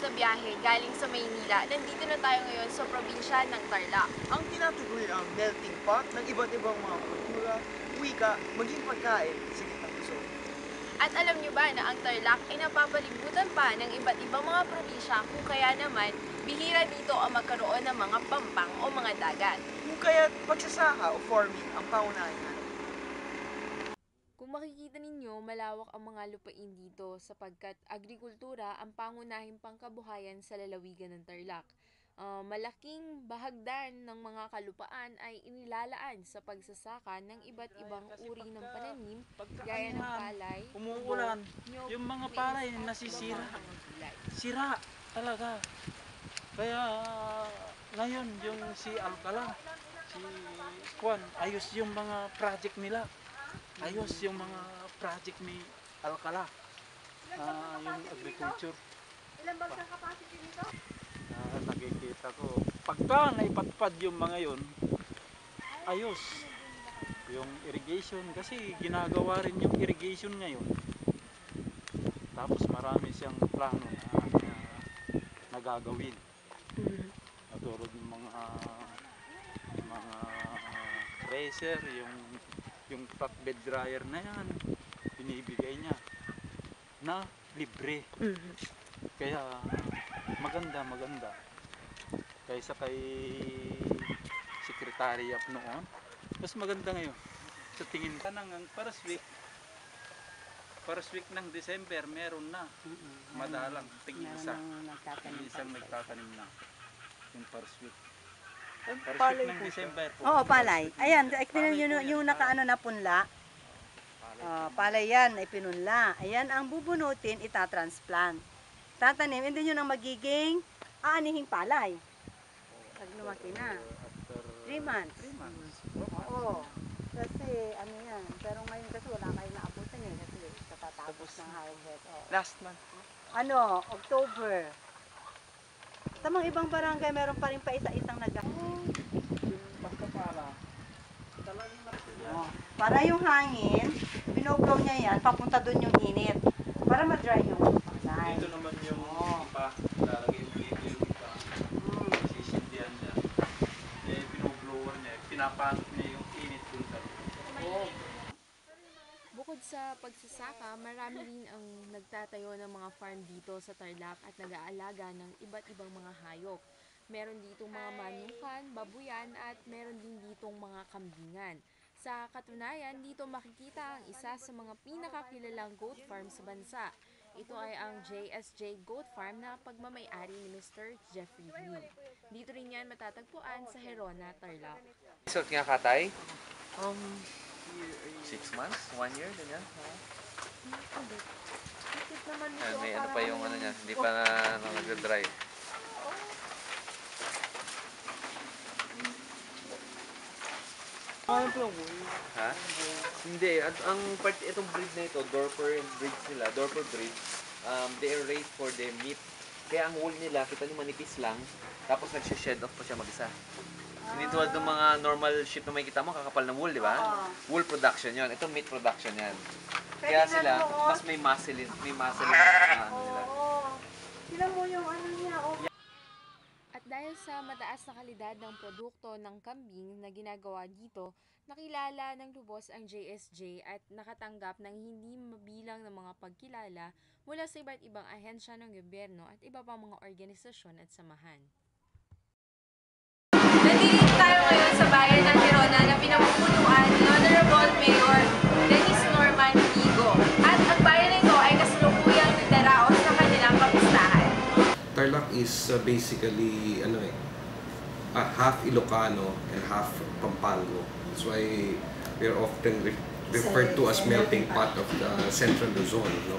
na biyahe galing sa Maynila, nandito na tayo ngayon sa probinsya ng Tarlac. Ang tinatukoy ang melting pot ng iba't ibang mga kultura, wika, maging pagkain sa gitnang Luzon. At alam nyo ba na ang Tarlac ay napapalibutan pa ng iba't ibang mga probinsya kung kaya naman bihira dito ang magkaroon ng mga pampang o mga dagat. Kung kaya't pagsasaka o farming ang pangunahin. Kung makikita ninyo, malawak ang mga lupain dito sapagkat agrikultura ang pangunahing pangkabuhayan sa lalawigan ng Tarlac. Malaking bahagdan ng mga kalupaan ay inilalaan sa pagsasaka ng iba't ibang uri ng pananim gaya ng palay, umuulan, nyog, yung mga mais, palay at nasisira. iba pang mga gulay. Sira talaga. Kaya ngayon yung si Alcala, si Juan, ayos yung mga project nila. Ayos yung mga project ni Alcala. Yung agriculture. Ilan bang capacity nito? Nakikita ko. Pagka naipatpad yung mga yun, ayos. Yung irrigation, kasi ginagawa rin yung irrigation ngayon. Tapos marami siyang plano na gagawin. Natulog yung mga tracer, yung flatbed dryer na yan, binibigay niya na libre. Kaya maganda kaysa kay Secretary Yap noon, mas maganda ngayon sa tingin ka nang ang first week ng December meron na madalang tig-isa isang nagtatanim na yung first week ng December po. Oo, palay. Ayan, tingnan yung nakaano na punla. Palay yan, ay pinunla. Ayan, ang bubunutin, itatransplant. Tatanim, hindi yun ang magiging aanihing palay. Pag lumaki na. 3 months. 3 months. Oo. Kasi, ano yan. Pero ngayon kasi wala kayo naabutan eh. Kasi katatapos ng harvest. Last month. Ano, October. Sa mga ibang barangay, meron pa rin pa isa-isang Basta talagang para yung hangin, binoblow niya yan, papunta doon yung init. Para ma-dry yung palay. Ito naman yung ipa, lalagay mo dito yung ipa. Sisindihan niya. Binublowan niya, pinapanot niya yung init dun sa Bukod sa pagsasaka, marami rin ang nagtatayo ng mga farm dito sa Tarlac at nag-aalaga ng iba't ibang mga hayop. Meron ditong mga manukan, babuyan at meron din ditong mga kambingan. Sa katunayan, dito makikita ang isa sa mga pinakakilalang goat farm sa bansa. Ito ay ang JSJ Goat Farm na pagmamay-ari ni Mr. Jeffrey Green. Dito rin yan matatagpuan sa Herona, Tarlac. Result nga katay? 6 months? 1 year? Ganyan? May ano pa yung ano niya, hindi pa na nag-dry. Ha? Hindi. Ang part, itong breed na ito, Dorper breed sila, Dorper breed, they are raised for their meat. Kaya ang wool nila, kita nyo manipis lang, tapos nagsha-shed off pa siya mag-isa. Hindi tulad ng mga normal sheep na may kita mo, kakapal ng wool, di ba? Wool production yon. Ito meat production yan. Kaya sila, mas may muscle na ano nila. Sila mo yung ano niya, At dahil sa mataas na kalidad ng produkto ng kambing na ginagawa dito, nakilala ng lubos ang JSJ at nakatanggap ng hindi mabilang ng mga pagkilala mula sa iba't ibang ahensya ng gobyerno at iba pang mga organisasyon at samahan. Nandito tayo ngayon sa bayan ng Herona na pinamumunuan ni Honorable Mayor Dennis Norman Higo. At ang bayan na ito ay kasalukuyang nagdaraos sa kanilang kapistahan. Tarlac is basically half Ilocano and half Pampanga. That's why we are often referred to as melting pot of the Central Luzon. No?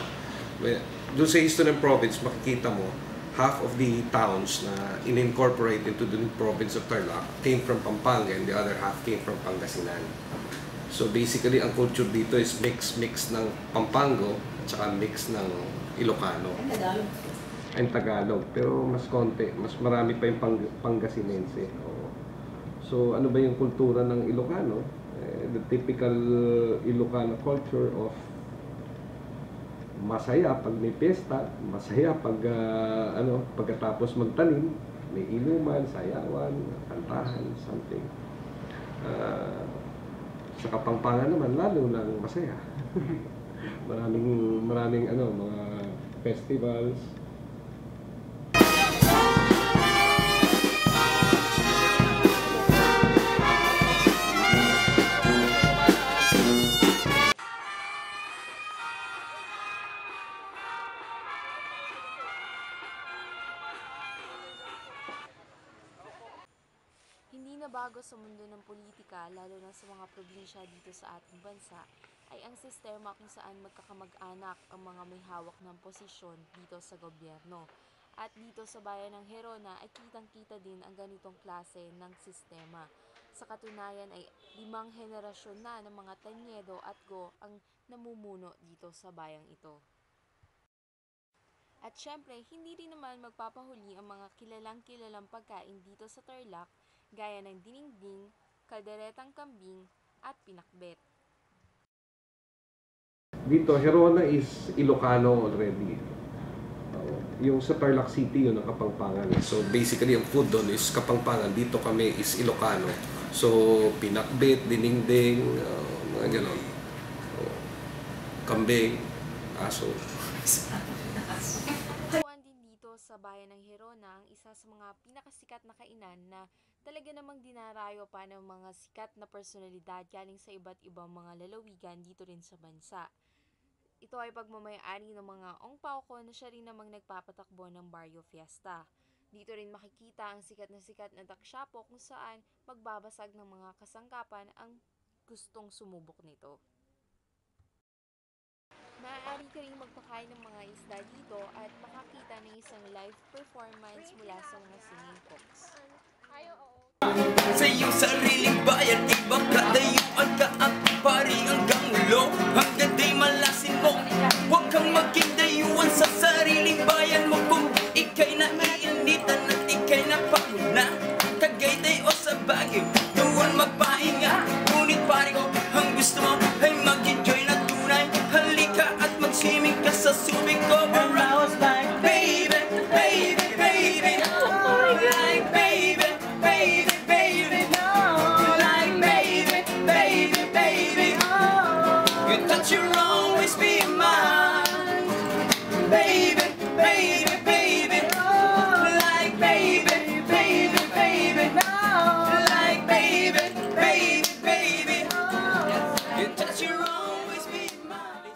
Doon sa Eastern Province, makikita mo, half of the towns na in-incorporate into the province of Tarlac came from Pampanga and the other half came from Pangasinan. So basically, ang culture dito is mix ng Pampango at saka mix ng Ilocano. And Tagalog. Pero mas konti, mas marami pa yung Pangasinense. So ano ba yung kultura ng Ilocano? The typical Ilocano culture of masaya pag may piyesta, masaya pag pagkatapos magtanim, may inuman, sayawan, kantahan, something. Sa Kapampangan naman lalo lang masaya. maraming mga festivals. Hindi na bago sa mundo ng politika, lalo na sa mga probinsya dito sa ating bansa, ay ang sistema kung saan magkakamag-anak ang mga may hawak ng posisyon dito sa gobyerno. At dito sa bayan ng Herona ay kitang-kita din ang ganitong klase ng sistema. Sa katunayan ay 5 henerasyon na ng mga Tanyedo at Go ang namumuno dito sa bayang ito. At syempre, hindi rin naman magpapahuli ang mga kilalang pagkain dito sa Tarlac gaya ng dinengdeng, kalderetang kambing at pinakbet. Dito, Herona is Ilocano already. Yung sa Tarlac City, yun ang Kapampangan. So basically, ang food doon is Kapampangan. Dito kami is Ilocano. So pinakbet, dinengdeng, mga ganon. Kambing, aso. Tuwan din dito sa bayan ng Herona ang isa sa mga pinakasikat na kainan na talaga namang dinarayo pa ng mga sikat na personalidad galing sa iba't ibang mga lalawigan dito rin sa bansa. Ito ay pagmamayari ng mga Ong Pauko na siya rin namang nagpapatakbo ng Barrio Fiesta. Dito rin makikita ang sikat na daksyapo kung saan magbabasag ng mga kasangkapan ang gustong sumubok nito. Maaari ka rin magpakain ng mga isda dito at makakita ng isang live performance mula sa mga singing folks. Sa iyong sariling bayan, ibang kadayuan ka ang pari hanggang ulo, hanggang di malasin mo. Huwag kang maging dayuan sa sariling bayan mo kung ika'y naiinitan at ika'y napamuna. Tagaytay o sa Baguio, doon magpahinga. Ngunit pari ko, ang gusto mo ay mag-enjoy na tunay. Halika at mag-swimming ka sa Subic Cobra. And I was like, baby, baby, baby, like baby, baby, baby, like baby, baby, baby, you thought you'd always be mine, baby, baby, baby, like baby, baby, baby, like baby, baby, baby, you thought you'd always be mine.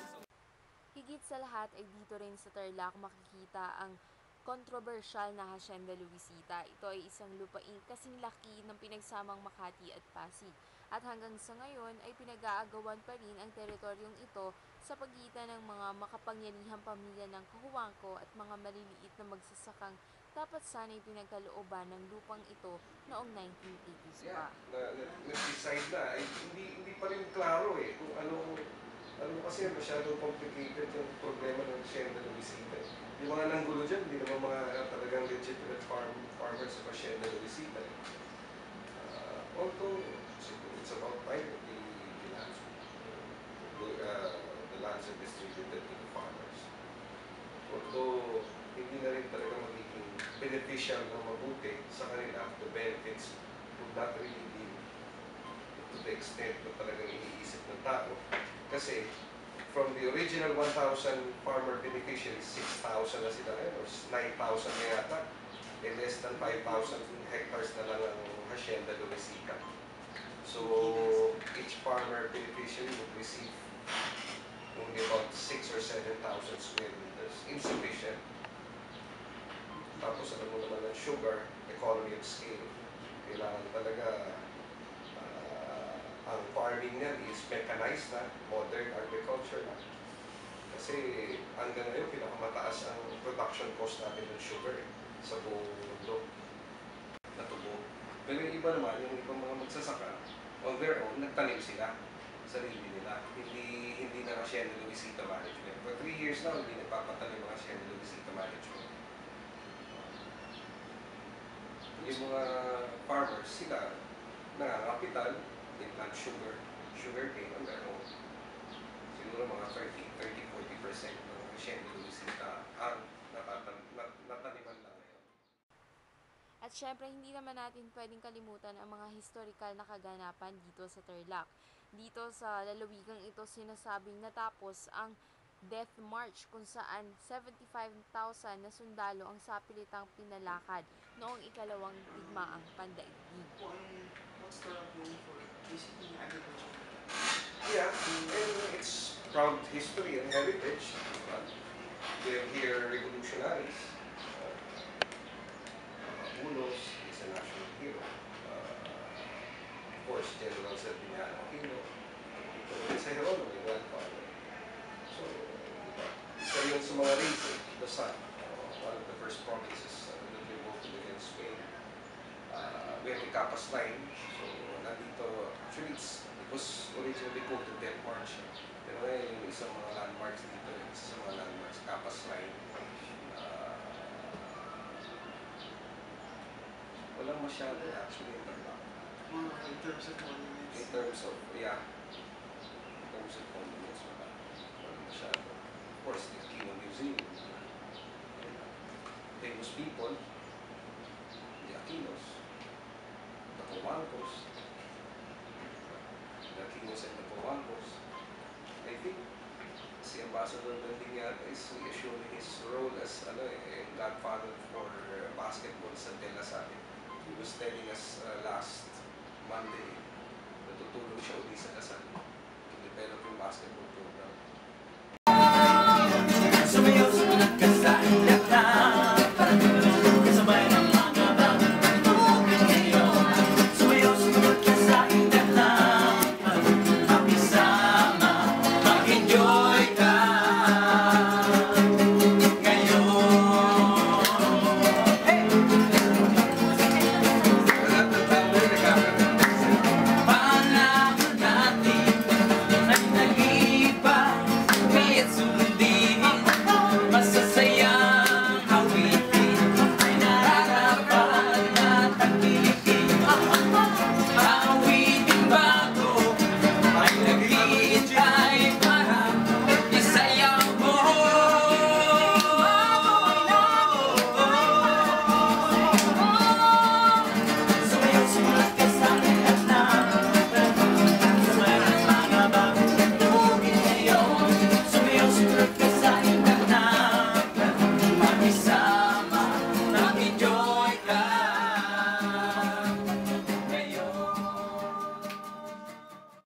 Higit sa lahat ay dito rin sa Tarlac makikita ang kontrobersyal na Hacienda Luisita. Ito ay isang lupain kasing laki ng pinagsamang Makati at Pasig. At hanggang sa ngayon ay pinag-aagawan pa rin ang teritoryong ito sa pagitan ng mga makapangyarihang pamilya ng Kahuangco at mga maliliit na magsasakang dapat sana'y pinagkalooban ng lupang ito noong 1980s pa. Nag-decide na, ay hindi pa rin klaro kung ano kasi masyadong complicated yung problema ng Hacienda Luisita. Yung mga nanggulo dyan, hindi naman mga talagang legitimate farmers sa Hacienda Luisita. Although, it's about time that the lands are distributed to the farmers. Although, hindi na rin talaga magiging beneficial na mabuti sa kanila, the benefits would not really be to the extent na talagang iniisip ng tao. Kasi, from the original 1,000 farmer beneficiaries, 6,000 na sila ngayon, or 9,000 na yata, less than 5,000 hectares na lang ang Hacienda Luisita. So, each farmer beneficiary would receive only about 6,000 or 7,000 square meters, insufficient. Tapos, alam mo naman ng sugar, economy of scale, kailangan talaga ang farming niyan is mechanized na, modern agriculture na. Kasi hanggang ngayon, pinakamataas ang production cost natin ng sugar sa buong mundo na tubo. Pero yung iba naman, yung ibang mga magsasaka, on their own, nagtanim sila, sarili nila. Hindi na Hacienda Luisita Management. For 3 years na, hindi nagpapatanim ang Hacienda Luisita Management. Yung mga farmers, sila nangangapital, they plant sugar cane on their own. Siguro mga 30-40% ng Presidente Luisita ang nataniman lang ngayon. At syempre, hindi naman natin pwedeng kalimutan ang mga historical na kaganapan dito sa Tarlac. Dito sa lalawigang ito sinasabing natapos ang Death March kung saan 75,000 na sundalo ang sapilitang pinalakad noong ikalawang digmaang pandaigdig. What's the role for basically agriculture? Yeah, and it's proud history and heritage. We have here revolutionaries. Unos is a national hero. Of course, General Serpiñano Aquino. Ito is a hero ng grandfather. So, isa yun sa mga reason, the sun, one of the first provinces that revolted against Spain. We have the Capas Line. So, nandito, actually, it was originally called the Death March. Pero ngayon, yung isang mga landmarks dito, isa sa mga landmarks, Capas Line. Walang masyado actually in Tarlac. In terms of monuments? In terms of, yeah. In terms of monuments, walang masyado. Of course, the Aquino Museum. Famous people, the Aquinos, the Pomancos, the Aquinos and the Pomancos. I think si Ambassador Bendiñata is reassuring his role as godfather for basketball sa De La Salle. He was telling us last Monday